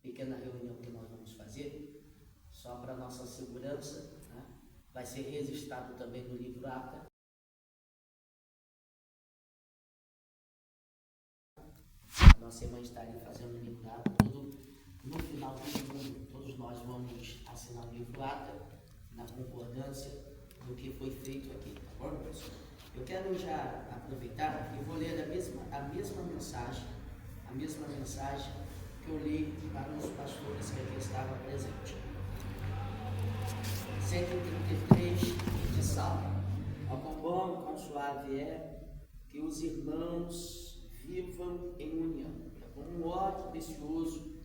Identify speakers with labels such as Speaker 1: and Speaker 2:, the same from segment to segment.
Speaker 1: pequena reunião que nós vamos fazer, só para nossa segurança, né? Vai ser registrado também no livro Ata. A nossa irmã estaria fazendo o livro Ata, no final do segundo, todos nós vamos assinar o livro Ata, na concordância do que foi feito aqui, tá bom, pessoal? Eu quero já aproveitar e vou ler a mesma mensagem que eu li para os pastores que aqui estavam presentes. 133 de Salmo. Ó, quão bom, quão suave é que os irmãos vivam em união. É como um óleo precioso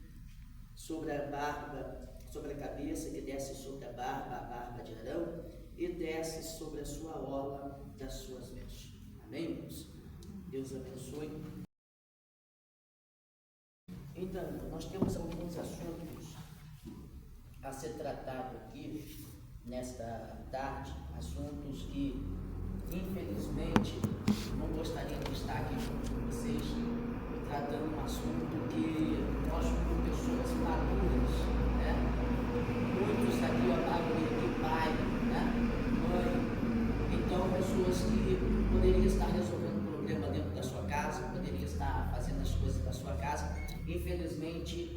Speaker 1: sobre a barba, sobre a cabeça, que desce sobre a barba de Arão, e desce sobre a sua orla das suas vestes. Amém, irmãos? Deus abençoe. Então, nós temos alguns assuntos a ser tratado aqui nesta tarde, assuntos que, infelizmente, não gostaria de estar aqui junto com vocês, tratando um assunto que nós, como pessoas maduras, né? Muitos aqui, a maioria de pai, né? Mãe, então pessoas que poderiam estar resolvendo um problema dentro da sua casa, poderiam estar fazendo as coisas da sua casa. Infelizmente,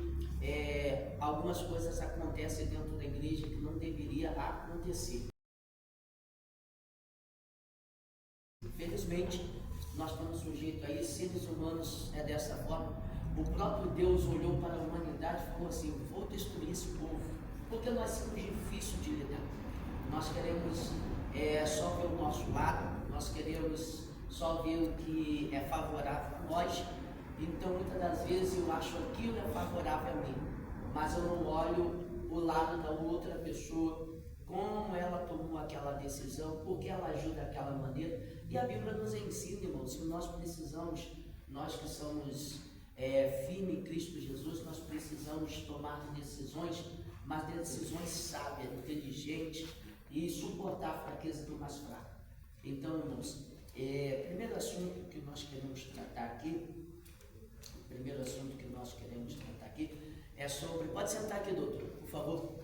Speaker 1: algumas coisas acontecem dentro da igreja que não deveria acontecer. Infelizmente, nós estamos sujeitos a isso, seres humanos é dessa forma. O próprio Deus olhou para a humanidade e falou assim: vou destruir esse povo, porque nós somos difíceis de lidar. Nós queremos só ver o nosso lado, nós queremos só ver o que é favorável a nós. Então, muitas das vezes eu acho aquilo é favorável a mim, mas eu não olho o lado da outra pessoa, como ela tomou aquela decisão, porque ela agiu daquela maneira. E a Bíblia nos ensina, irmãos, que nós precisamos, nós que somos firmes em Cristo Jesus, nós precisamos tomar decisões, mas decisões sábias, inteligentes, e suportar a fraqueza do mais fraco. Então, irmãos, primeiro assunto que nós queremos tratar aqui, é sobre... Pode sentar aqui, doutor, por favor.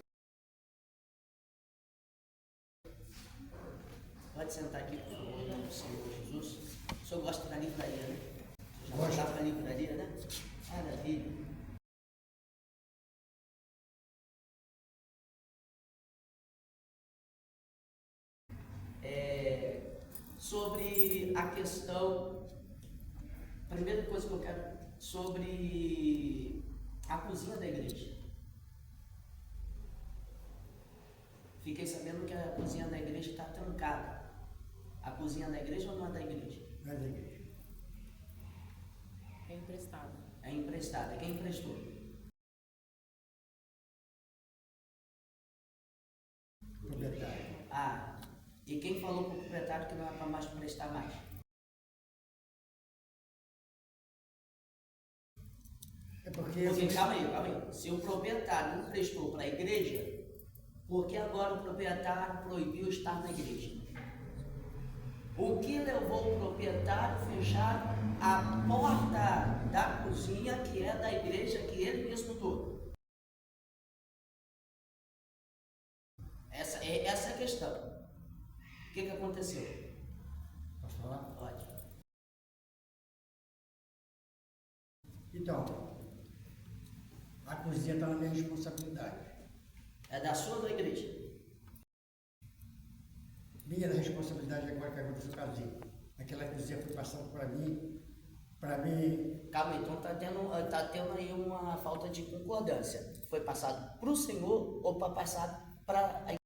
Speaker 1: Pode sentar aqui, por favor, em nome do Senhor Jesus. O senhor gosta da livraria, né? Já vai para a livraria, né? Maravilha. Sobre a questão... Primeira coisa que eu quero... Sobre a cozinha da igreja. Fiquei sabendo que a cozinha da igreja está trancada. A cozinha da igreja ou não é da igreja?
Speaker 2: Não é da igreja.
Speaker 3: É emprestada.
Speaker 1: É emprestada. Quem emprestou?
Speaker 2: Proprietário.
Speaker 1: Ah, e quem falou para o proprietário que não é para mais prestar mais?
Speaker 2: É porque
Speaker 1: Calma aí. Se o proprietário não prestou para a igreja, por que agora o proprietário proibiu estar na igreja? O que levou o proprietário a fechar a porta da cozinha, que é da igreja que ele mesmo doou? Essa é a questão. O que aconteceu?
Speaker 2: Posso falar?
Speaker 1: Pode.
Speaker 2: Então, a cozinha está na minha responsabilidade.
Speaker 1: É da sua ou da igreja?
Speaker 2: Minha responsabilidade agora que eu casei. Aquela cozinha foi passada para mim.
Speaker 1: Calma aí, então tá tendo aí uma falta de concordância. Foi passado para o Senhor ou para passar para a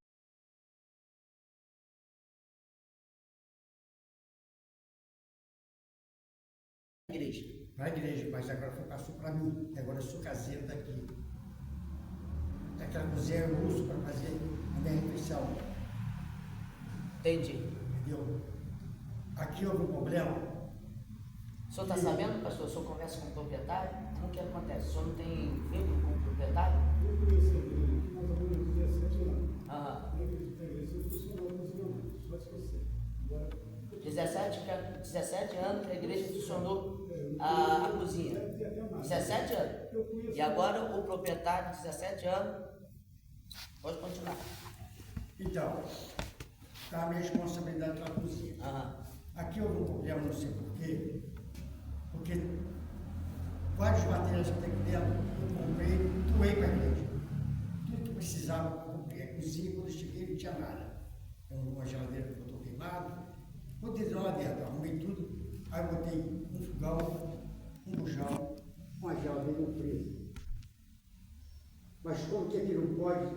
Speaker 1: igreja?
Speaker 2: Para a igreja, mas agora passou para mim. Agora eu sou caseiro daqui. Aquela cozinha eu uso para fazer a minha refeição.
Speaker 1: Entendi.
Speaker 2: Entendeu? Aqui houve um problema.
Speaker 1: O senhor está sabendo, pastor? O senhor conversa com o proprietário? O que acontece? O senhor não tem vínculo com o proprietário?
Speaker 4: Eu conheci ele mais ou menos 17 anos.
Speaker 1: Aham.
Speaker 4: Ele funcionou funcionamento, só esquecer. Agora,
Speaker 1: 17 anos que a igreja funcionou a cozinha.
Speaker 4: Deve ter até mais.
Speaker 1: 17 anos.
Speaker 4: Eu conheço.
Speaker 1: E agora o proprietário, 17 anos, pode continuar.
Speaker 2: Então, tá a minha responsabilidade pela cozinha.
Speaker 1: Aham.
Speaker 2: Aqui houve um problema, não sei porquê, porque vários materiais que tem aqui dentro, eu comprei, doei para a igreja. Tudo que precisava, eu comprei. A cozinha, quando eu cheguei, não tinha nada. Uma geladeira que botou queimado, botei lá dentro, arrumei tudo, aí botei um fogão, um bujão, uma geladeira e um freezer. Mas como que aqui não pode,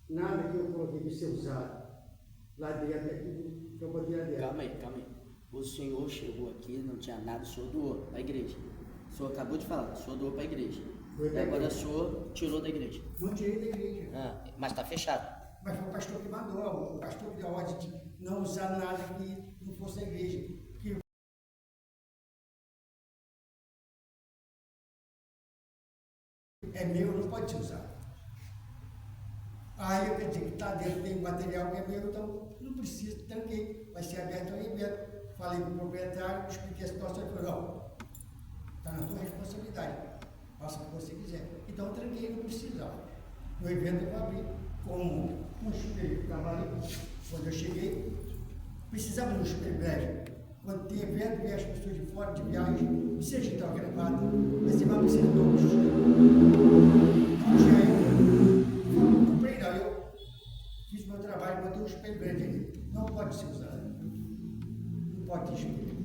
Speaker 2: nada que eu coloquei de ser usado lá dentro, é tudo que eu botei lá dentro.
Speaker 1: Calma aí, calma aí. O senhor chegou aqui, não tinha nada, o senhor doou para a igreja. O senhor acabou de falar, o senhor doou para a igreja.
Speaker 2: Doei
Speaker 1: E
Speaker 2: pra
Speaker 1: agora o
Speaker 2: igreja.
Speaker 1: senhor tirou da igreja.
Speaker 2: Não tirei da igreja.
Speaker 1: Ah, mas está fechado.
Speaker 2: Mas foi o pastor que mandou, o pastor que deu a ordem de não usar nada que não fosse da igreja. Que é meu, não pode ser usado. Aí eu quer dizer que está dentro, tem material que é meu, então não precisa, tranquei, vai ser aberto aí aberto. Falei com o proprietário, expliquei a situação e falei, ó, está na tua responsabilidade, faça o que você quiser. Então eu tranquei, não precisa. No evento eu abri como um espelho que estava ali. Quando eu cheguei, precisava de um espelho breve. Quando tem evento, vem as pessoas de fora, de viagem, seja então gravata, mas você vai precisar de um espelho. Não tinha ainda. Não comprei não, eu fiz meu trabalho, botei um espelho grande ali. Não pode ser usado. Não pode ter espelho.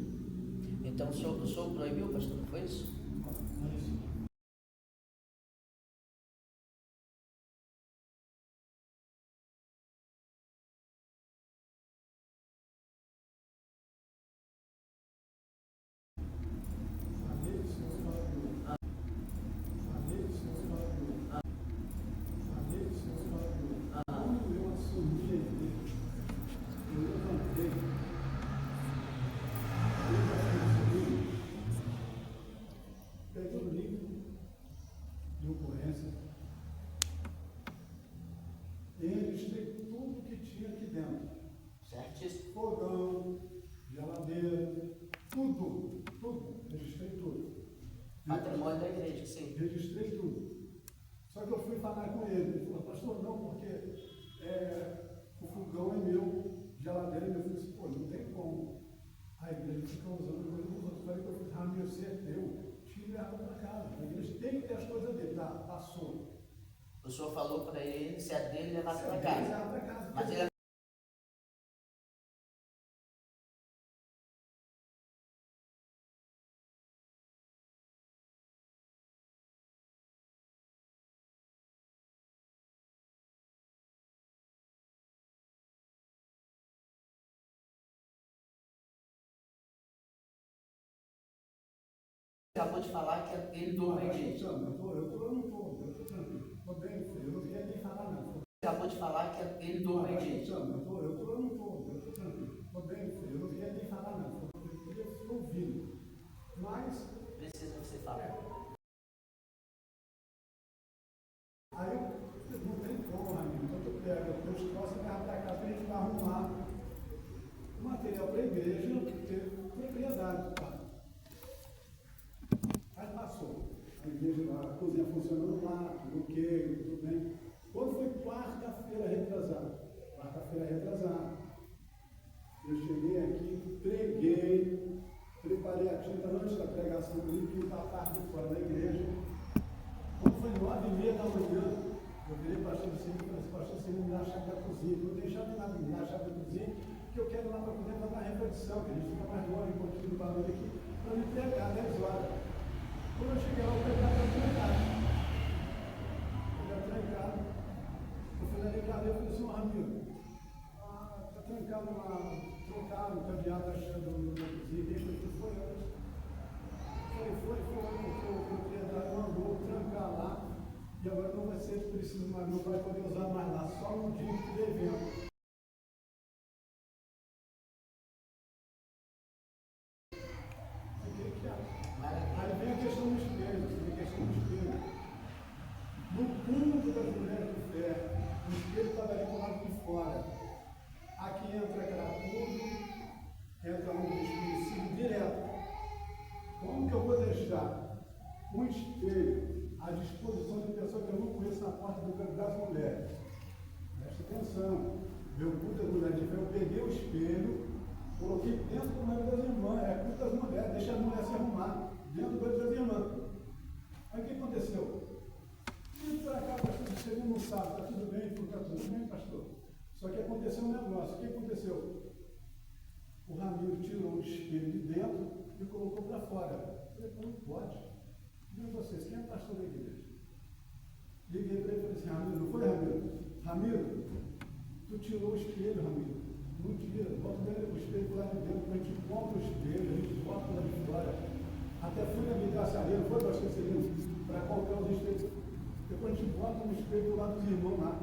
Speaker 1: Então o senhor proibiu, pastor, não foi isso? Certíssimo.
Speaker 4: Fogão, geladeira, tudo, registrei tudo.
Speaker 1: Patrimônio da igreja, sim.
Speaker 4: Registrei tudo. Só que eu fui falar com ele, ele falou, pastor, não, porque o fogão é meu, geladeira é meu. Eu falei assim, pô, não tem como. A igreja fica usando coisa dos outros. Eu falei que eu fiz, meu ser é teu, tira e leva para casa. A igreja tem que ter as coisas dele, tá? Passou.
Speaker 1: O senhor falou para ele, se é dele, levar
Speaker 4: Se
Speaker 1: para
Speaker 4: é
Speaker 1: casa.
Speaker 4: dele, leva pra casa.
Speaker 1: Mas ele acabou de falar que ele doou para a igreja.
Speaker 4: Eu não estou tranquilo. Estou bem, eu não queria nem falar nada.
Speaker 1: Acabou de falar que ele doou para a igreja.
Speaker 4: Eu não estou tranquilo. Estou bem, eu não queria nem falar nada. Eu queria ficar ouvindo. Mas,
Speaker 1: Precisa você falar.
Speaker 4: aí eu não tem como, amigo. Então eu pego os meus troços e levo para casa para a gente arrumar o material para a igreja ter propriedade, tá? Aí passou. A igreja lá, a cozinha funcionando lá, tudo ok, tudo bem. Quando foi quarta-feira retrasada, eu cheguei aqui, preparei a tinta antes da pregação do livro, que a parte de fora da igreja. Quando foi 9h30 da manhã, eu virei para a pastor Cine e falei assim, pastor Cine, me dá a chave da cozinha. Não tem chave nada, me dá a chave da cozinha, que eu quero ir lá para poder fazer a reflexão, que a gente fica mais longe, um pouquinho do barulho aqui, para me pegar 10 horas. Quando eu cheguei lá, o pecado estava trancado. Ele era trancado. Eu fui na ligada e eu falei assim, amigo, está trancado lá, trocado o cadeado da chave da cozinha, deixa eu foi antes. Foi, o proprietário mandou trancar lá, e agora não vai ser preciso mais, não vai poder usar mais lá, só no dia que tiver evento. Aí vem a questão do espelho, No culto das mulheres de fé, o espelho estava ali do lado de fora. Aqui entra gratuito, entra um desconhecido direto. Como que eu vou deixar um à disposição de pessoa que eu não conheço na porta do canto das mulheres. Presta atenção. Meu culto das mulheres de fé, eu peguei o espelho, coloquei dentro do banheiro das irmãs. É culto das mulheres, deixa as mulheres se arrumar dentro do banheiro das irmãs. Aí o que aconteceu? Vim para cá, pastor, chegou no sábado, está tudo bem, está tudo bem, pastor. Só que aconteceu um negócio. O que aconteceu? O Ramiro tirou o espelho de dentro e colocou para fora. Eu falei, não pode. Digo vocês, quem é pastor da igreja? Liguei para ele e falei assim, Ramiro, não foi, Ramiro? Ramiro, tu tirou o espelho, Ramiro. Não tira, bota o espelho lá de dentro, a gente compra o espelho, a gente bota lá de fora. Até fui na vidraçaria, não foi, pastor Celino, para comprar os espelhos. Depois a gente bota um espelho do lado dos irmãos lá.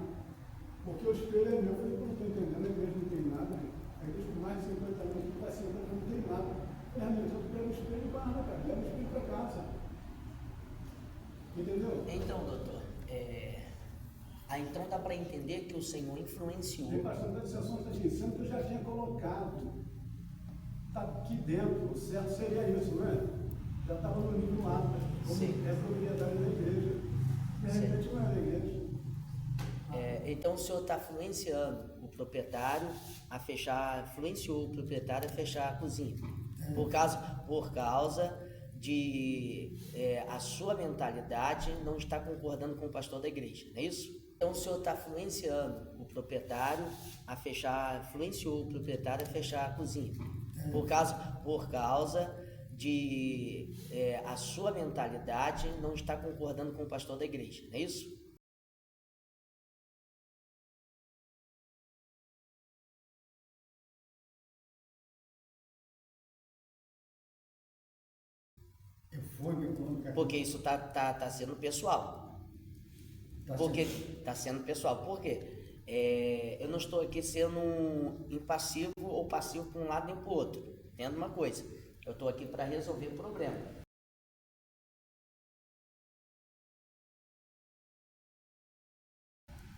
Speaker 4: Porque o espelho é meu. Eu falei, não estou entendendo, a igreja não tem nada. A igreja com mais de 50 anos, que está 50 anos, não tem nada. É, Ramiro, eu pego o espelho e guarda, cara. Pega o espelho para casa. Entendeu?
Speaker 1: Então, doutor, então dá para entender que o Senhor influenciou.
Speaker 4: Tem bastante sensação que dizendo que eu já tinha colocado. Está aqui dentro, o certo seria isso, não é? Já estava no livro lá, como é propriedade da igreja. De repente não é da igreja.
Speaker 1: Então o senhor está influenciando o proprietário a fechar, influenciou o proprietário a fechar a cozinha. Por causa de a sua mentalidade não está concordando com o pastor da igreja, não é isso? Então o senhor está influenciando o proprietário a fechar, influenciou o proprietário a fechar a cozinha. Por causa de a sua mentalidade não está concordando com o pastor da igreja, não é isso? Porque isso tá sendo pessoal. Porque está sendo pessoal. Por quê? Eu não estou aqui sendo impassivo ou passivo para um lado nem para o outro. Entenda uma coisa. Eu estou aqui para resolver o problema.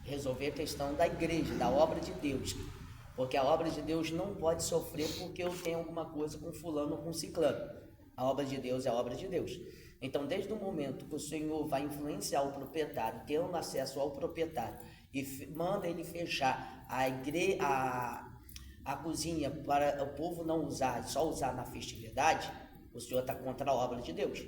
Speaker 1: Resolver a questão da igreja, da obra de Deus. Porque a obra de Deus não pode sofrer porque eu tenho alguma coisa com fulano ou com ciclano. A obra de Deus é a obra de Deus. Então, desde o momento que o Senhor vai influenciar o proprietário, tendo acesso ao proprietário, e manda ele fechar a cozinha para o povo não usar, só usar na festividade, o Senhor está contra a obra de Deus.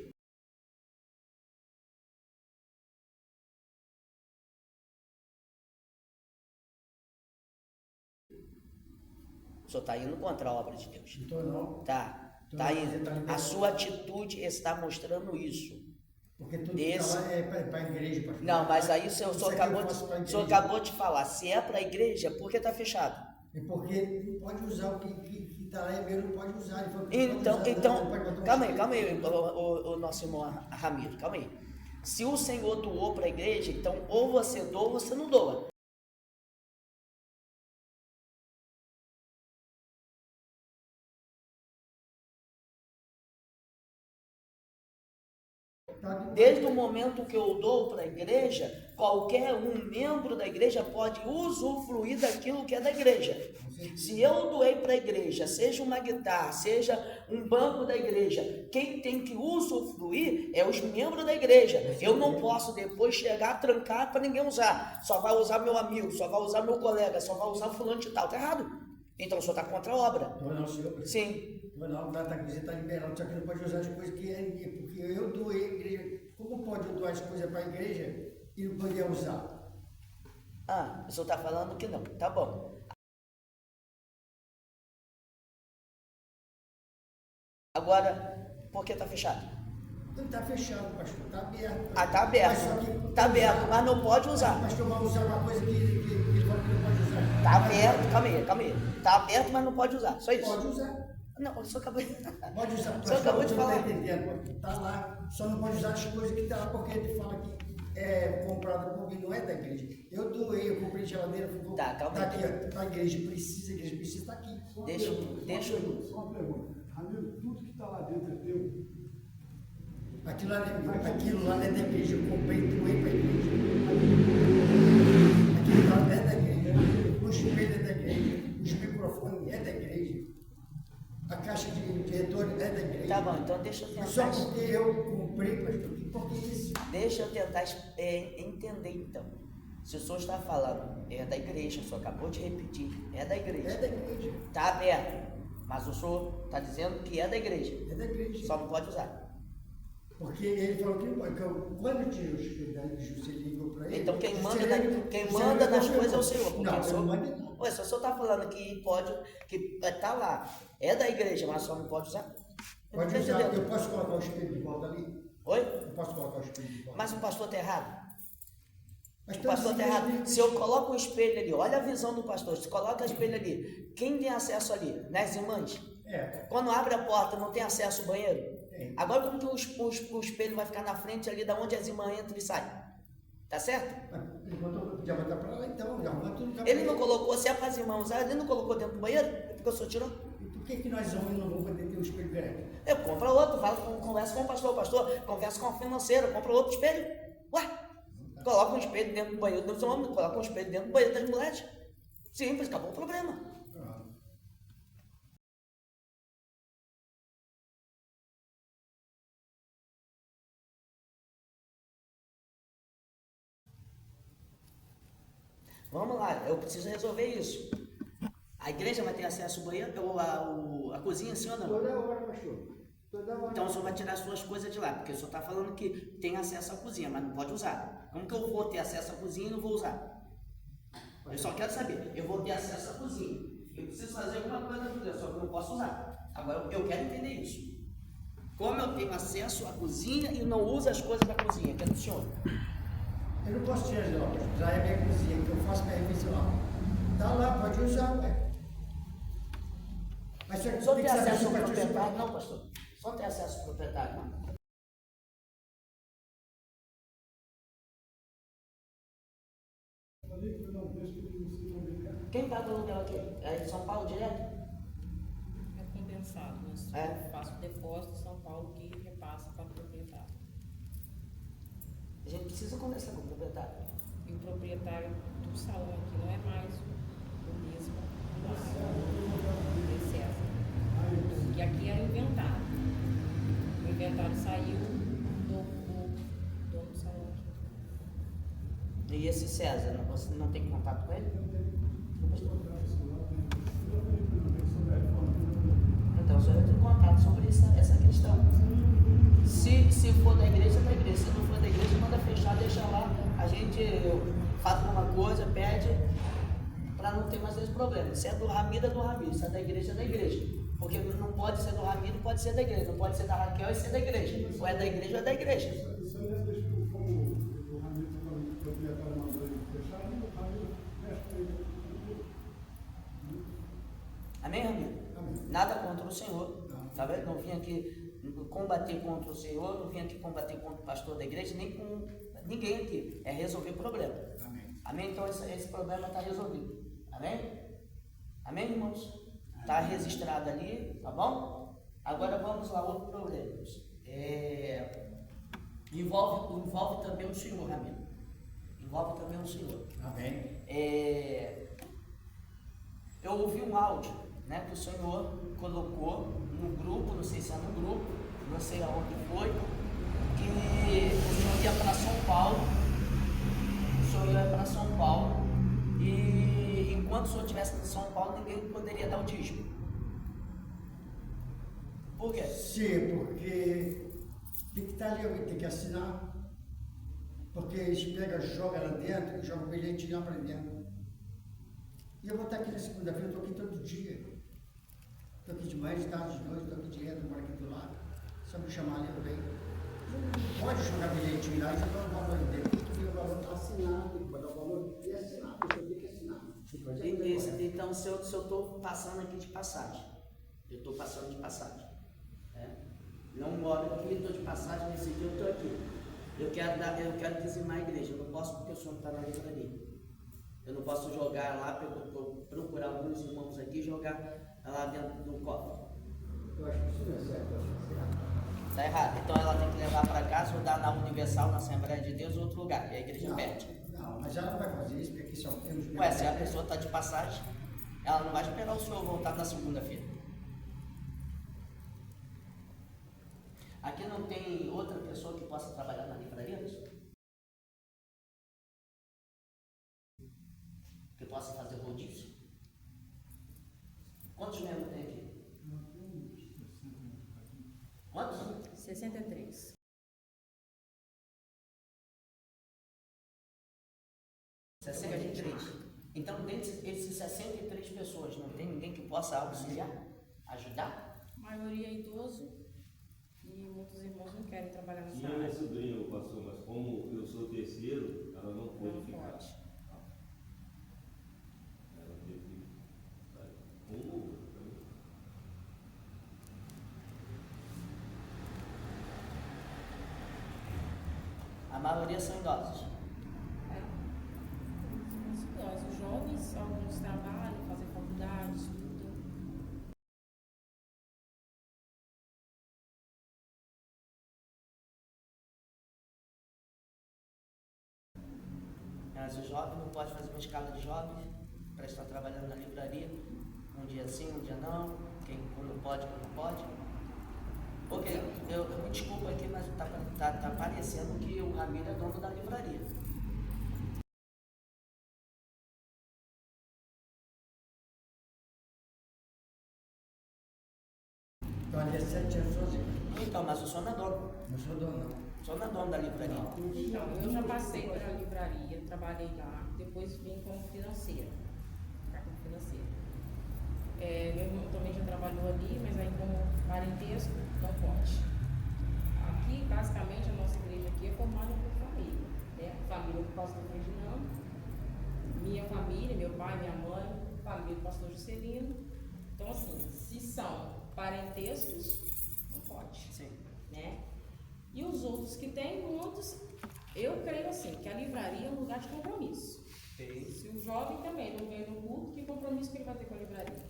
Speaker 1: O Senhor está indo contra a obra de Deus.
Speaker 2: Então não.
Speaker 1: Tá indo. A sua atitude está mostrando isso.
Speaker 2: Porque tudo que está lá é para a igreja. Pastor.
Speaker 1: Não, mas aí o senhor acabou de falar. Se é para a igreja, por que está fechado?
Speaker 2: É porque não pode usar o que está lá, ele não pode usar.
Speaker 1: Então, calma aí, o nosso irmão Ramiro, calma aí. Se o Senhor doou para a igreja, então ou você doa ou você não doa. Desde o momento que eu dou para a igreja, qualquer um membro da igreja pode usufruir daquilo que é da igreja. Se eu doei para a igreja, seja uma guitarra, seja um banco da igreja, quem tem que usufruir é os membros da igreja. Eu não posso depois chegar, trancar para ninguém usar. Só vai usar meu amigo, só vai usar meu colega, só vai usar fulano de tal. Está errado. Então o senhor está contra a obra.
Speaker 2: Não, senhor.
Speaker 1: Sim.
Speaker 2: Não, você está liberado, só que não pode usar as coisas que porque eu doei a igreja. Como pode eu doar as coisas para a igreja e não poder usar?
Speaker 1: Ah, o senhor está falando que não. Tá bom. Agora, por que está fechado?
Speaker 2: Não está fechado, pastor. Está aberto.
Speaker 1: Ah, está aberto. Está aberto, mas não pode usar.
Speaker 2: Mas pastor vai usar uma coisa que ele falou que não pode usar.
Speaker 1: Está aberto, calma aí. Está aberto, mas não pode usar. Só isso.
Speaker 2: Pode usar.
Speaker 1: Não, o senhor acabou de...
Speaker 2: Pode usar.
Speaker 1: O senhor acabou de falar.
Speaker 2: Está lá, só não pode usar as coisas que está lá, porque ele fala que é comprado porque não é da igreja. Eu doei, eu comprei geladeira,
Speaker 1: tá, calma aí.
Speaker 2: Aqui, tá, a igreja precisa estar aqui.
Speaker 1: Deixa.
Speaker 4: Só uma pergunta. Ramiro, tudo que está lá dentro é teu?
Speaker 2: Aquilo lá não é da igreja, eu comprei e doei para a igreja. Aquilo lá não é da igreja, o espelho é da igreja, os microfones é da igreja. A caixa de retorno é da igreja.
Speaker 1: Tá bom, então deixa eu tentar.
Speaker 2: Só porque eu comprei, pastor, por que isso?
Speaker 1: Deixa eu tentar entender então. Se o senhor está falando, é da igreja, o senhor acabou de repetir, é da igreja.
Speaker 2: É da igreja.
Speaker 1: Está aberto, mas o senhor está dizendo que é da igreja.
Speaker 2: É da igreja.
Speaker 1: Só não pode usar.
Speaker 2: Porque ele falou que quando tinha o espelho da igreja, você ligou para ele.
Speaker 1: Então quem manda, quem
Speaker 2: você
Speaker 1: manda nas
Speaker 2: confirmou.
Speaker 1: coisas é o senhor. Porque
Speaker 2: Não,
Speaker 1: o senhor,
Speaker 2: eu não mando não.
Speaker 1: Ué, se o senhor está falando que pode, que está lá, é da igreja, mas só não pode usar. Eu não
Speaker 2: Pode
Speaker 1: tô
Speaker 2: usar,
Speaker 1: entendendo.
Speaker 2: eu posso colocar o espelho de volta ali?
Speaker 1: Oi?
Speaker 2: Eu posso colocar o espelho de volta?
Speaker 1: Mas o pastor está errado.
Speaker 2: Mas
Speaker 1: O pastor está errado.
Speaker 2: igrejas-
Speaker 1: Se eu coloco o espelho ali, olha a visão do pastor, se coloca o espelho ali, quem tem acesso ali? Nas irmãs?
Speaker 2: É,
Speaker 1: Quando abre a porta, não tem acesso ao banheiro?
Speaker 2: Tem.
Speaker 1: Agora como que o espelho vai ficar na frente ali, da onde as irmãs entram e saem? Tá certo?
Speaker 2: ele podia botar para lá então, já arrumar tudo.
Speaker 1: Ele não colocou, se é para as irmãs usar, ele não colocou dentro do banheiro? Porque o senhor tirou?
Speaker 2: E por que nós homens não vamos poder ter um espelho grande?
Speaker 1: Eu compro outro, conversa com o pastor, conversa com o financeiro, compra outro espelho. Ué, coloca um espelho dentro do banheiro dos homens, coloca um espelho dentro do banheiro das mulheres. Simples, acabou o problema.
Speaker 2: Pronto.
Speaker 1: Vamos lá, eu preciso resolver isso. A igreja vai ter acesso ao banheiro, ou a cozinha, sim ou não?
Speaker 2: Toda hora, pastor. Toda hora.
Speaker 1: Então o senhor vai tirar as suas coisas de lá, porque o senhor está falando que tem acesso à cozinha, mas não pode usar. Como que eu vou ter acesso à cozinha e não vou usar? Eu só quero saber, eu vou ter acesso à cozinha. Eu preciso fazer alguma coisa na cozinha, só que eu não posso usar. Agora eu quero entender isso. Como eu tenho acesso à cozinha e não uso as coisas da cozinha, que é do senhor?
Speaker 2: Eu não posso tirar de lá, já é minha cozinha, que eu faço minha refeição lá. Tá lá, pode usar, ué. Mas você
Speaker 1: O senhor
Speaker 2: tem
Speaker 1: tem
Speaker 2: que saber
Speaker 1: acesso
Speaker 2: se
Speaker 1: ao
Speaker 2: vai te
Speaker 1: proprietário? Não, pastor. O senhor tem acesso ao proprietário, não?
Speaker 4: Falei que não deixa que ele não se comunicar.
Speaker 1: Quem paga o aluguel aqui? É de São Paulo direto?
Speaker 3: É condensado, mas
Speaker 1: É.
Speaker 3: eu faço depósito em São Paulo que repassa para o proprietário.
Speaker 1: A gente precisa conversar com o proprietário.
Speaker 3: E o proprietário do salão aqui não é mais o mesmo lá, o César. Porque aqui era inventário. O inventário saiu do dono do salão aqui.
Speaker 1: E esse César, você não tem contato com ele? Então, o senhor tem contato sobre essa questão. Se for da igreja, é da igreja. Se não for da igreja, manda fechar, deixa lá. A gente faz alguma coisa, pede, para não ter mais esse problema. Se é do Ramiro, é do Ramiro. Se é da igreja, é da igreja. Porque não pode ser do Ramiro, pode ser da igreja. Não pode ser da Raquel e ser da igreja. Ou é da igreja ou é da igreja.
Speaker 4: Isso aí deixa como o Ramiro falou que o proprietário mandou ele fechar, e o Ramiro mexe com ele.
Speaker 1: Amém, Ramiro?
Speaker 2: Amém.
Speaker 1: Nada contra o Senhor.
Speaker 2: Não.
Speaker 1: Tá vendo? Não vim aqui combater contra o Senhor, não vim aqui combater contra o pastor da igreja, nem com ninguém aqui. É resolver problema.
Speaker 2: Amém.
Speaker 1: Amém? Então esse problema está resolvido. Amém? Amém, irmãos? Está registrado ali, tá bom? Agora vamos lá, outro problema. Envolve também o Senhor, Ramiro. Envolve também o Senhor.
Speaker 2: Amém.
Speaker 1: Eu ouvi um áudio, né, que o Senhor colocou no grupo, não sei se é no grupo, não sei aonde foi, que o Senhor ia para São Paulo, e enquanto o Senhor estivesse em São Paulo, ninguém poderia dar o dízimo. Por quê?
Speaker 2: Sim, porque tem que estar ali, tem que assinar. Porque eles pegam, jogam lá dentro, e jogam o bilhete lá para dentro. E eu vou estar aqui na segunda-feira, eu estou aqui todo dia. Estou aqui de manhã, de tarde, de noite, estou aqui direto, moro aqui do lado. Só me chamar ali, eu venho. Não pode jogar bilhete lá e jogar o valor dele. Tem que ver o valor assinado, tem que botar o valor e assinar, a pessoa tem que assinar. Tem que fazer aquilo agora.
Speaker 1: Então, se eu estou passando aqui de passagem, eu estou passando de passagem. Não moro aqui, estou de passagem, nesse dia eu estou aqui. Eu quero dizimar a igreja, eu não posso porque o senhor está na livraria. Eu não posso jogar lá, procurar alguns irmãos aqui e jogar lá dentro do cofre.
Speaker 2: Eu acho que isso não é certo, eu acho que é certo.
Speaker 1: Está errado. Então ela tem que levar para casa ou dar na Universal, na Assembleia de Deus, ou outro lugar. E a igreja pede.
Speaker 2: Não, mas ela não vai fazer isso, porque aqui só temos...
Speaker 1: Ué, se a pessoa está de passagem, ela não vai esperar o senhor voltar na segunda-feira. Aqui não tem outra pessoa que possa trabalhar na livraria? Que possa fazer rodízio? Quantos membros tem aqui? Quantos?
Speaker 3: 63.
Speaker 1: 63. Então, dentre esses 63 pessoas, não tem ninguém que possa auxiliar? Ajudar?
Speaker 3: A maioria é idoso e muitos irmãos não querem trabalhar nessa
Speaker 5: Minha
Speaker 3: área.
Speaker 5: sobrinha, pastor, mas como eu sou terceiro, ela não pôde
Speaker 3: Não
Speaker 5: ficar.
Speaker 3: pode.
Speaker 5: Ela teve que sair. Um ou outro também.
Speaker 1: A maioria são idosos.
Speaker 3: Os jovens, alguns trabalham, fazem faculdade, estudam.
Speaker 1: Mas o jovem não pode fazer uma escala de jovens para estar trabalhando na livraria. Um dia sim, um dia não. Quando pode, quando não pode. Porque eu me desculpa aqui, mas tá parecendo que o Ramiro é dono da livraria.
Speaker 2: Então, ali é 7 anos sozinho.
Speaker 1: Então, mas o senhor não é dono.
Speaker 2: Não sou dono, não.
Speaker 1: O senhor não é dono da livraria.
Speaker 3: Então, eu já passei pela livraria, trabalhei lá, depois vim como financeira. Ficar como financeira. Meu irmão também já trabalhou ali, mas aí como parentesco, não pode. Aqui, basicamente, a nossa igreja aqui é formada por família. Né? Família do pastor Ferdinando, minha família, meu pai, minha mãe, família do pastor Juscelino. Então, assim, se são parentescos, não pode.
Speaker 1: Sim.
Speaker 3: Né? E os outros que tem, muitos, eu creio assim, que a livraria é um lugar de compromisso. Se o jovem também não vem no culto, que compromisso que ele vai ter com a livraria?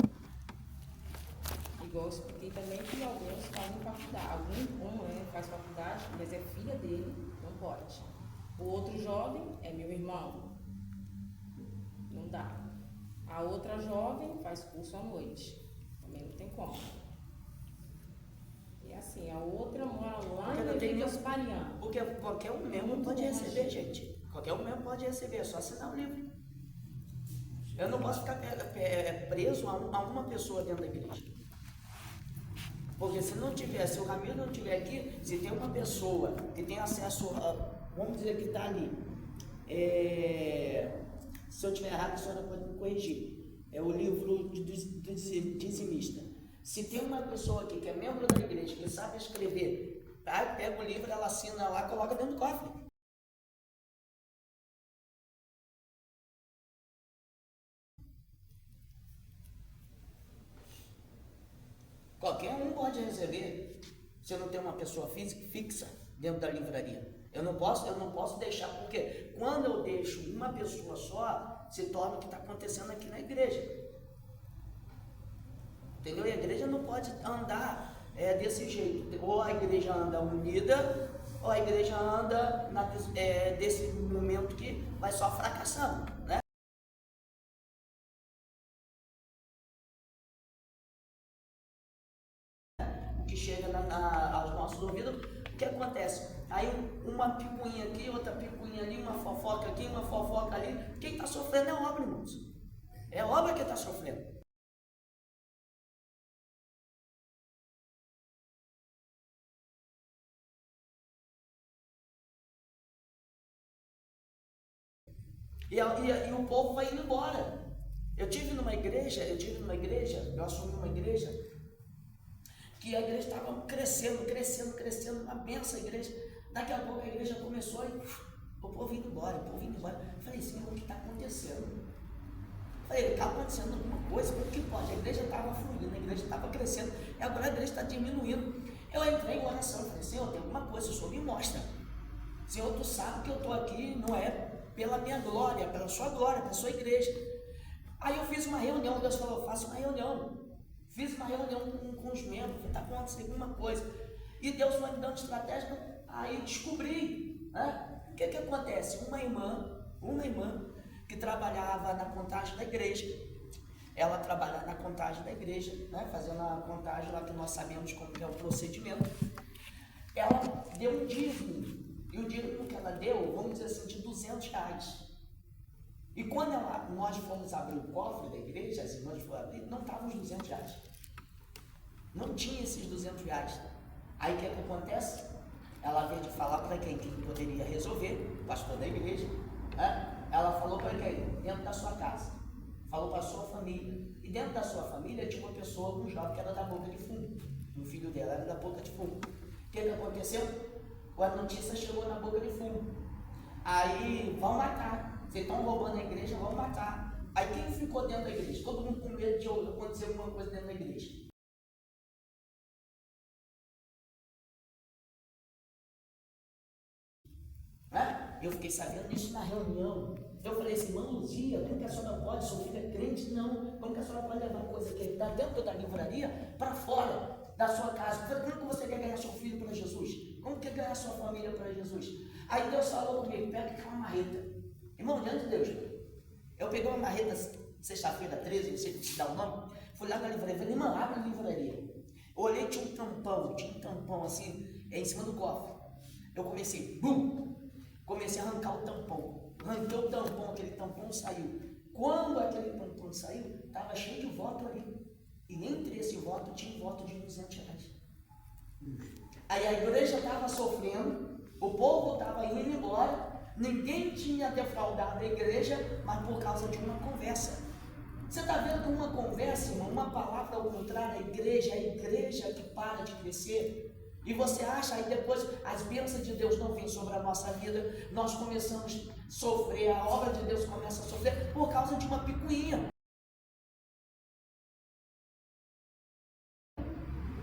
Speaker 3: Igual eu expliquei também que alguns fazem faculdade, um faz faculdade, mas é filha dele, não pode. O outro jovem é meu irmão, não dá. A outra jovem faz curso à noite, também não tem como. E assim, a outra mora lá
Speaker 1: Porque
Speaker 3: em
Speaker 1: não tem
Speaker 3: Levítico
Speaker 1: nenhum-
Speaker 3: Pariano.
Speaker 1: Porque qualquer um mesmo pode receber, gente. Qualquer um mesmo pode receber, é só assinar o livro. Eu não posso ficar preso a uma pessoa dentro da igreja. Porque se o Ramiro não estiver aqui, se tem uma pessoa que tem acesso vamos dizer que está ali, se eu estiver errado, a senhora pode me corrigir, é o livro do dizimista. Se tem uma pessoa aqui que é membro da igreja, que sabe escrever, tá? Pega o livro, ela assina lá, coloca dentro do cofre. Qualquer um pode receber, se eu não tenho uma pessoa física fixa dentro da livraria. Eu não posso deixar, porque quando eu deixo uma pessoa só, se torna o que está acontecendo aqui na igreja. Entendeu? E a igreja não pode andar desse jeito. Ou a igreja anda unida, ou a igreja anda desse momento que vai só fracassando, né? Que chega aos nossos ouvidos, o que acontece? Aí uma picuinha aqui, outra picuinha ali, uma fofoca aqui, uma fofoca ali. Quem está sofrendo é a obra, irmãos. É a obra que está sofrendo. E o povo vai indo embora. Eu assumi numa igreja, que a igreja estava crescendo, uma benção a igreja. Daqui a pouco a igreja começou e o povo indo embora. Eu falei, Senhor, o que está acontecendo? Está acontecendo alguma coisa, como que pode? A igreja estava fluindo, a igreja estava crescendo, e agora a igreja está diminuindo. Eu entrei em oração, falei, Senhor, tem alguma coisa, o Senhor me mostra. Senhor, tu sabe que eu estou aqui, não é pela minha glória, pela sua glória, pela sua igreja. Aí eu fiz uma reunião, Deus falou, faça uma reunião. Fiz uma reunião com os membros, está acontecendo alguma coisa. E Deus foi me dando estratégia, aí descobri, né? O que acontece? Uma irmã que trabalhava na contagem da igreja, ela trabalha na contagem da igreja, né? Fazendo a contagem lá que nós sabemos como é o procedimento. ela deu um dízimo, e o dízimo que ela deu, vamos dizer assim, de R$200. E quando nós fomos abrir o cofre da igreja, as irmãs foram abrir, não estavam os R$200. Não tinha esses R$200. Aí o que acontece? Ela veio de falar para quem poderia resolver, o pastor da igreja, né? Ela falou para quem? Dentro da sua casa. Falou para a sua família. E dentro da sua família tinha uma pessoa, um jovem, que era da boca de fumo. Um filho dela era da boca de fumo. O que aconteceu? A notícia chegou na boca de fumo. Aí, vão matar. Vocês estão roubando a igreja, vão matar. Aí quem ficou dentro da igreja? Todo mundo com medo de acontecer alguma coisa dentro da igreja. Eu fiquei sabendo disso na reunião. Eu falei assim, irmã Luzia, como que a senhora pode? Sua filha é crente? Não. Como que a senhora pode levar coisa que está dentro da livraria para fora da sua casa? Eu falei, como que você quer ganhar seu filho para Jesus? Como que quer ganhar sua família para Jesus? Aí Deus falou comigo, pega aqui uma marreta. Irmão, diante de Deus, eu peguei uma marreta sexta-feira 13, não sei te dar o nome, fui lá na livraria, falei, irmã, abre a livraria. Eu olhei, tinha um tampão assim, em cima do cofre. Eu comecei, comecei a arrancar o tampão. Arranquei o tampão, aquele tampão saiu. Quando aquele tampão saiu, estava cheio de voto ali. E entre esse voto tinha um voto de R$200. Aí a igreja estava sofrendo, o povo estava indo embora, ninguém tinha defraudado a igreja, mas por causa de uma conversa. Você está vendo uma conversa, irmão, uma palavra ao contrário, a igreja que para de crescer. E você acha, aí depois as bênçãos de Deus não vêm sobre a nossa vida, nós começamos a sofrer, a obra de Deus começa a sofrer por causa de uma picuinha.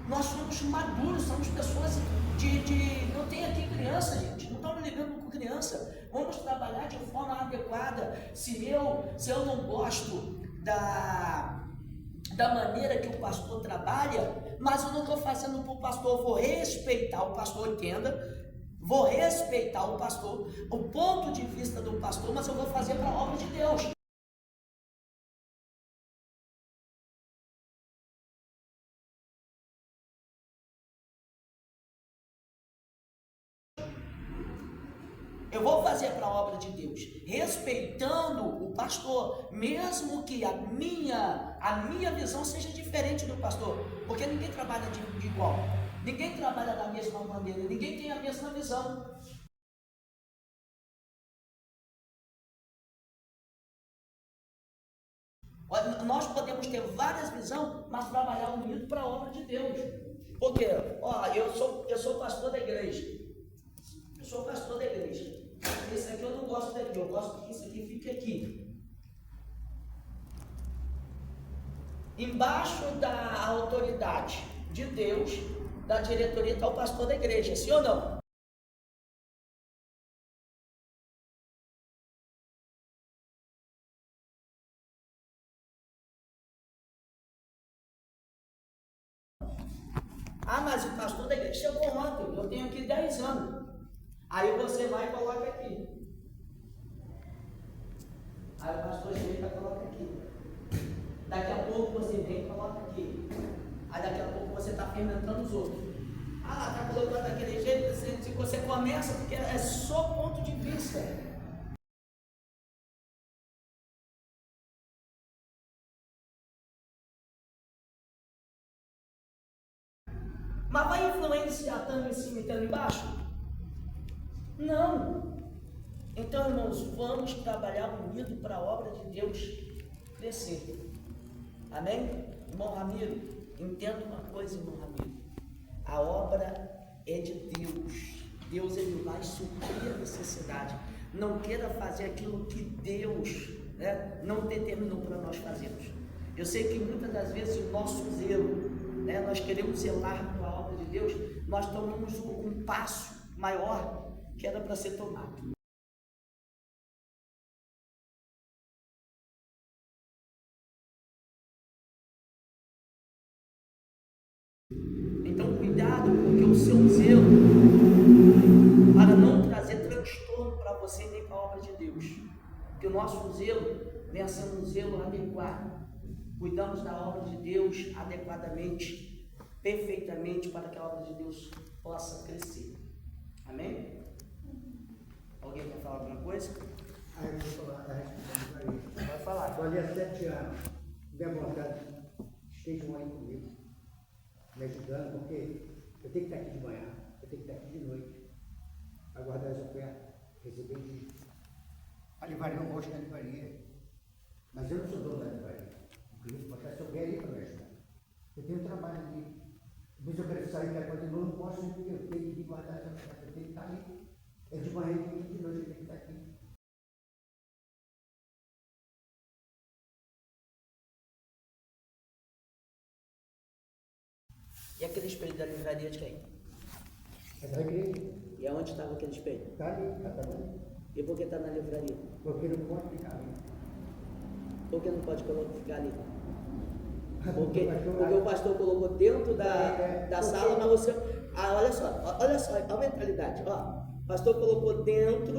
Speaker 1: Nós somos maduros, somos pessoas não tem aqui criança, gente, não estamos lidando com criança. Vamos trabalhar de forma adequada. Se eu não gosto da maneira que o pastor trabalha, mas eu não estou fazendo para o pastor, eu vou respeitar o pastor, entenda, vou respeitar o pastor, o ponto de vista do pastor, mas eu vou fazer para a obra de Deus. Eu vou fazer para a obra de Deus, respeitando o pastor, mesmo que a minha visão seja diferente do pastor, porque ninguém trabalha de igual, ninguém trabalha da mesma maneira, ninguém tem a mesma visão. Nós podemos ter várias visões, mas trabalhar unido para a obra de Deus. Porque, eu sou pastor da igreja. Eu sou pastor da igreja. Esse aqui eu não gosto daqui, eu gosto que isso aqui fique aqui. Embaixo da autoridade de Deus, da diretoria, está o pastor da igreja, sim ou não? Ah, mas o pastor da igreja chegou ontem, eu tenho aqui 10 anos. Aí você vai e coloca aqui. Aí o pastor chega e coloca aqui. Daqui a pouco você vem e coloca aqui. Aí daqui a pouco você está fermentando os outros. Ah, está colocando daquele jeito, se você começa, porque é só ponto de vista. Mas vai influenciar tanto em cima e tanto embaixo? Não. Então, irmãos, vamos trabalhar unido para a obra de Deus crescer. Amém? Irmão Ramiro, entenda uma coisa, irmão Ramiro. A obra é de Deus. Deus, ele vai suprir a necessidade. Não queira fazer aquilo que Deus, não determinou para nós fazermos. Eu sei que muitas das vezes o nosso zelo, nós queremos zelar pela obra de Deus, nós tomamos um passo maior que era para ser tomado. Então, cuidado, porque o seu zelo, para não trazer transtorno para você nem para a obra de Deus, que o nosso zelo venha sendo um zelo adequado. Cuidamos da obra de Deus adequadamente, perfeitamente, para que a obra de Deus possa crescer. Amém? Alguém quer falar alguma coisa?
Speaker 2: Aí eu vou falar a respeito da livraria.
Speaker 1: Vai falar.
Speaker 2: Estou ali há 7 anos. Minha vontade, estejam aí comigo, me ajudando, porque eu tenho que estar aqui de manhã, eu tenho que estar aqui de noite, aguardar as ofertas, receber de a livraria, eu gosto da livraria, mas eu não sou dono da livraria. O cliente pode estar sobre ali para me ajudar. Eu tenho trabalho ali. Depois eu quero sair, quero continuar, não posso, porque eu tenho que guardar essa oferta, eu tenho que estar ali. É de manhã e de noite eu tenho que estar aqui.
Speaker 1: E aquele espelho da livraria de quem?
Speaker 2: É da igreja.
Speaker 1: E aonde estava aquele espelho?
Speaker 2: Está ali, está trabalhando.
Speaker 1: E por que está na livraria?
Speaker 2: Porque não pode ficar ali.
Speaker 1: Por que não pode ficar ali? Porque o pastor colocou dentro da sala, mas você. Olha só, a mentalidade. Ó, o pastor colocou dentro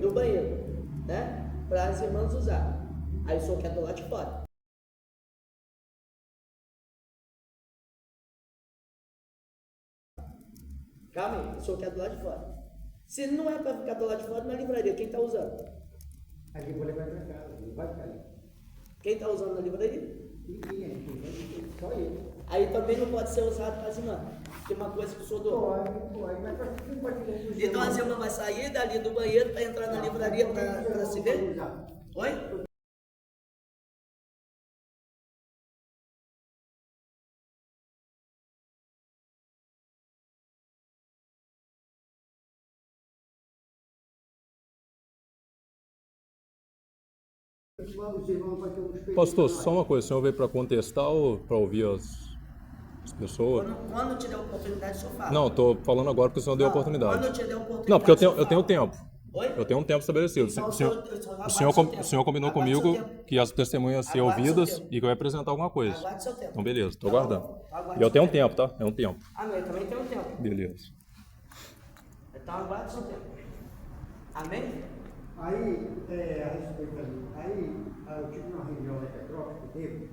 Speaker 1: do banheiro, né? Para as irmãs usar. Aí o senhor quer do lado de fora. Calma aí, o senhor quer do lado de fora. Se não é para ficar do lado de fora, na livraria, quem está usando?
Speaker 2: Aí eu vou levar para casa, não vai ficar ali.
Speaker 1: Quem está usando na livraria?
Speaker 2: Ninguém, só eu.
Speaker 1: Aí também não pode ser usado para as irmãs. Tem uma coisa que o senhor doou.
Speaker 2: Pode, mas não pode ter.
Speaker 1: Então as irmãs vão sair dali do banheiro para entrar na livraria para se ver? Oi?
Speaker 6: Pastor, só uma coisa, o senhor veio para contestar ou para ouvir as pessoas?
Speaker 1: Quando te der oportunidade, o senhor fala.
Speaker 6: Não, estou falando agora porque o senhor deu
Speaker 1: Quando
Speaker 6: oportunidade.
Speaker 1: eu te der oportunidade.
Speaker 6: Não, porque eu
Speaker 1: o senhor
Speaker 6: tenho
Speaker 1: fala.
Speaker 6: tempo.
Speaker 1: Oi?
Speaker 6: Eu tenho um tempo estabelecido.
Speaker 1: Então,
Speaker 6: O senhor combinou
Speaker 1: Aguarde
Speaker 6: comigo
Speaker 1: seu tempo.
Speaker 6: que as testemunhas iam ser
Speaker 1: Aguarde seu
Speaker 6: ouvidas
Speaker 1: tempo.
Speaker 6: e que eu ia apresentar alguma coisa.
Speaker 1: Aguarde seu tempo.
Speaker 6: Então, beleza, estou
Speaker 1: Tá bom?
Speaker 6: aguardando.
Speaker 1: Aguarde
Speaker 6: E eu
Speaker 1: seu
Speaker 6: tenho um tempo, tá? É um tempo.
Speaker 1: Ah, não, eu também tenho um tempo.
Speaker 6: Beleza.
Speaker 1: Então aguarde seu tempo. Amém?
Speaker 2: Aí, a respeito ali, eu tive uma reunião na Petrópolis que teve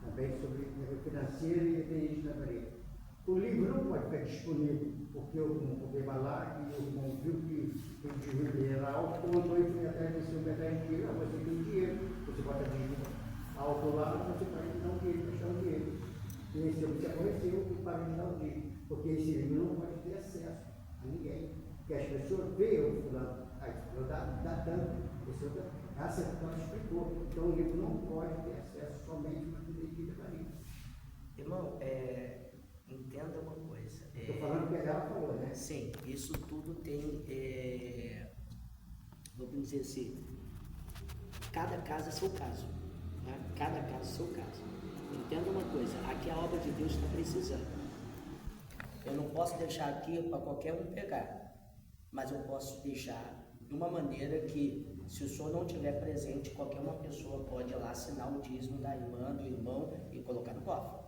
Speaker 2: também sobre financeiro e EPI na parede. O livro não pode ficar disponível, porque eu não vou lá e eu não viu que o dinheiro era alto, contou e fui atrás desse dinheiro, você tem dinheiro, você bota dinheiro alto lá, você pode dar um dinheiro, deixar um dinheiro. E esse homem se aborreceu e parou de dar o dinheiro, porque esse livro não pode ter acesso a ninguém. Porque as pessoas veem o fulano, dá tanto, a secretária explicou, então o livro não pode ter acesso somente para quem tem livraria.
Speaker 1: Irmão, entenda uma coisa.
Speaker 2: Estou falando o que ela falou, né?
Speaker 1: Sim, isso tudo tem, vamos dizer assim, cada caso é seu caso. Né? Cada caso é seu caso. Entenda uma coisa, aqui a obra de Deus está precisando. Eu não posso deixar aqui para qualquer um pegar, mas eu posso deixar de uma maneira que, se o senhor não estiver presente, qualquer uma pessoa pode ir lá assinar o dízimo da irmã, do irmão e colocar no cofre.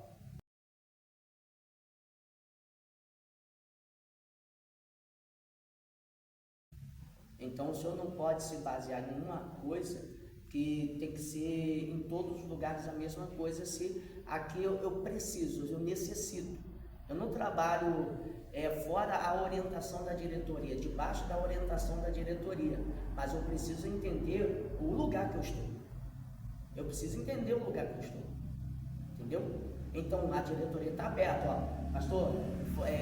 Speaker 1: Então o senhor não pode se basear em uma coisa que tem que ser em todos os lugares a mesma coisa, se aqui eu preciso, eu necessito. Eu não trabalho fora a orientação da diretoria, debaixo da orientação da diretoria, mas eu preciso entender o lugar que eu estou. Eu preciso entender o lugar que eu estou. Entendeu? Então a diretoria está aberta, ó. Pastor,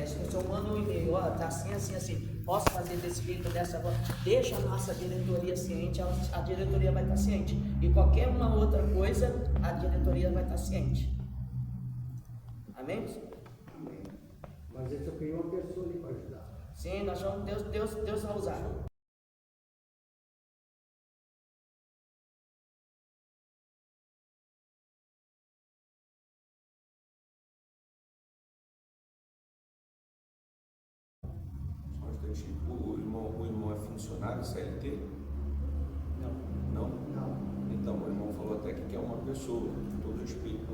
Speaker 1: se o senhor manda um e-mail, ó, tá assim, assim, assim, posso fazer desse jeito, dessa forma, deixa a nossa diretoria ciente, a diretoria vai estar ciente. E qualquer uma outra coisa, a diretoria vai estar ciente. Amém?
Speaker 2: Amém. Mas eu só queria uma pessoa ali para ajudar.
Speaker 1: Sim, nós vamos, Deus vai usar.
Speaker 7: O irmão é funcionário CLT?
Speaker 1: Não.
Speaker 7: Não?
Speaker 2: Não.
Speaker 7: Então, o irmão falou até que quer uma pessoa, com todo respeito,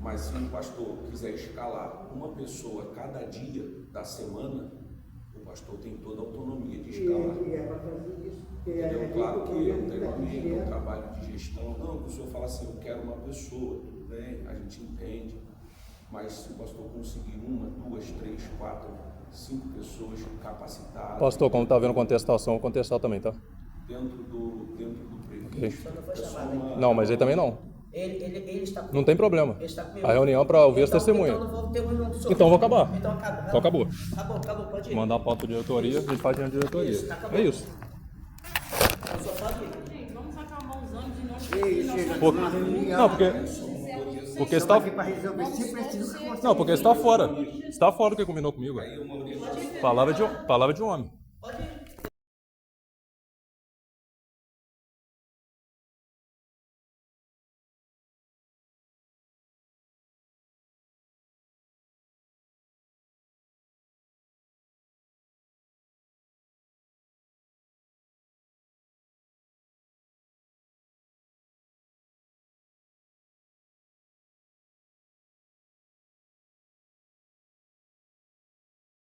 Speaker 7: mas se o pastor quiser escalar uma pessoa cada dia da semana, o pastor tem toda a autonomia de escalar.
Speaker 2: E é para fazer isso.
Speaker 7: Entendeu? Claro que é um treinamento, é um trabalho de gestão. Não, o senhor fala assim, eu quero uma pessoa, tudo bem, a gente entende. Mas se o pastor conseguir 1, 2, 3, 4, 5 pessoas capacitadas.
Speaker 6: Pastor, como está havendo contestação, vou contestar também, tá?
Speaker 7: Dentro do previsto.
Speaker 1: Não foi chamado aqui.
Speaker 6: Não, mas ele também não.
Speaker 1: Ele está comigo.
Speaker 6: Não tem problema.
Speaker 1: Ele está comigo.
Speaker 6: A reunião é para ouvir as testemunhas.
Speaker 1: Então não vou ter reunião do senhor.
Speaker 6: Então vou acabar.
Speaker 1: Então acaba.
Speaker 6: Então acabou.
Speaker 1: Acabou, pode ir.
Speaker 6: Mandar a pauta de diretoria, a gente faz diante de diretoria.
Speaker 1: Isso, tá acabando.
Speaker 6: É isso.
Speaker 1: O senhor pode ir.
Speaker 3: Gente, vamos acalmar os ânimos e não
Speaker 6: Não, porque está.
Speaker 2: Aqui para resolver, se precisa.
Speaker 6: Não, porque está fora. Está fora do que combinou comigo. Palavra de homem.